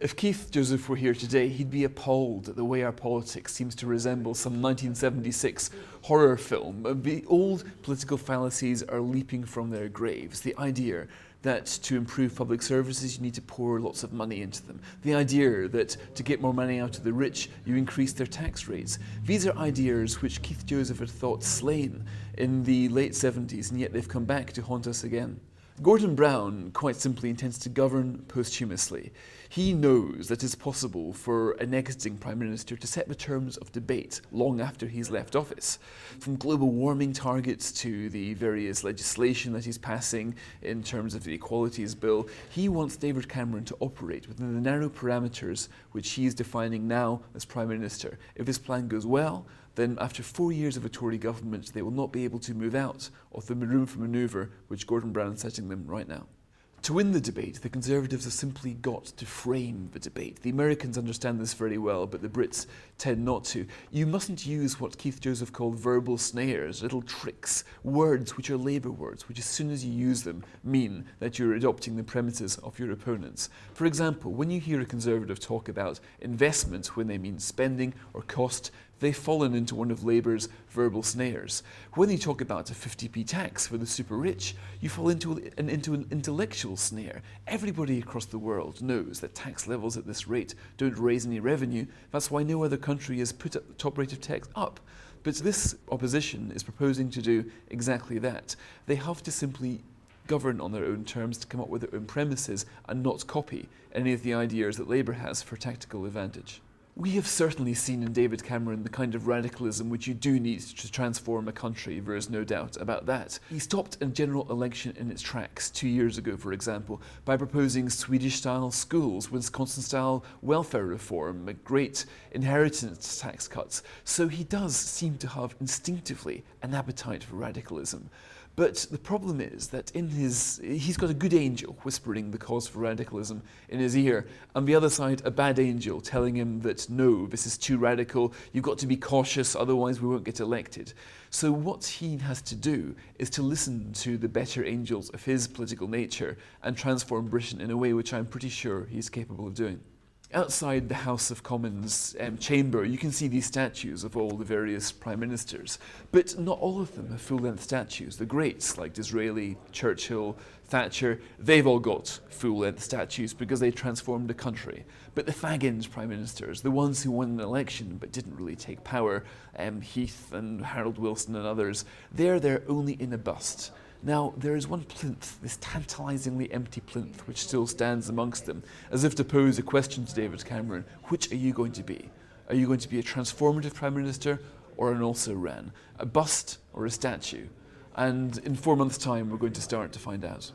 If Keith Joseph were here today, he'd be appalled at the way our politics seems to resemble some 1976 horror film. The old political fallacies are leaping from their graves. The idea that to improve public services you need to pour lots of money into them. The idea that to get more money out of the rich you increase their tax rates. These are ideas which Keith Joseph had thought slain in the late 70s, and yet they've come back to haunt us again. Gordon Brown quite simply intends to govern posthumously. He knows that it's possible for an exiting Prime Minister to set the terms of debate long after he's left office. From global warming targets to the various legislation that he's passing in terms of the Equalities Bill, he wants David Cameron to operate within the narrow parameters which he is defining now as Prime Minister. If this plan goes well, then after 4 years of a Tory government, they will not be able to move out of the room for manoeuvre which Gordon Brown is setting them right now. To win the debate, the Conservatives have simply got to frame the debate. The Americans understand this very well, but the Brits tend not to. You mustn't use what Keith Joseph called verbal snares, little tricks, words which are Labour words, which as soon as you use them mean that you're adopting the premises of your opponents. For example, when you hear a Conservative talk about investment when they mean spending or cost, they've fallen into one of Labour's verbal snares. When you talk about a 50p tax for the super rich, you fall into an intellectual snare. Everybody across the world knows that tax levels at this rate don't raise any revenue. That's why no other country has put the top rate of tax up. But this opposition is proposing to do exactly that. They have to simply govern on their own terms to come up with their own premises and not copy any of the ideas that Labour has for tactical advantage. We have certainly seen in David Cameron the kind of radicalism which you do need to transform a country, there is no doubt about that. He stopped a general election in its tracks 2 years ago, for example, by proposing Swedish-style schools, Wisconsin-style welfare reform, great inheritance tax cuts. So he does seem to have instinctively an appetite for radicalism. But the problem is that he's got a good angel whispering the cause for radicalism in his ear, and the other side a bad angel telling him that no, this is too radical, you've got to be cautious, otherwise we won't get elected. So what he has to do is to listen to the better angels of his political nature and transform Britain in a way which I'm pretty sure he's capable of doing. Outside the House of Commons chamber, you can see these statues of all the various prime ministers, but not all of them have full-length statues. The greats, like Disraeli, Churchill, Thatcher, they've all got full-length statues because they transformed the country. But the fag-end prime ministers, the ones who won an election but didn't really take power, Heath and Harold Wilson and others, they're there only in a bust. Now, there is one plinth, this tantalisingly empty plinth, which still stands amongst them, as if to pose a question to David Cameron. Which are you going to be? Are you going to be a transformative Prime Minister or an also-ran? A bust or a statue? And in 4 months' time, we're going to start to find out.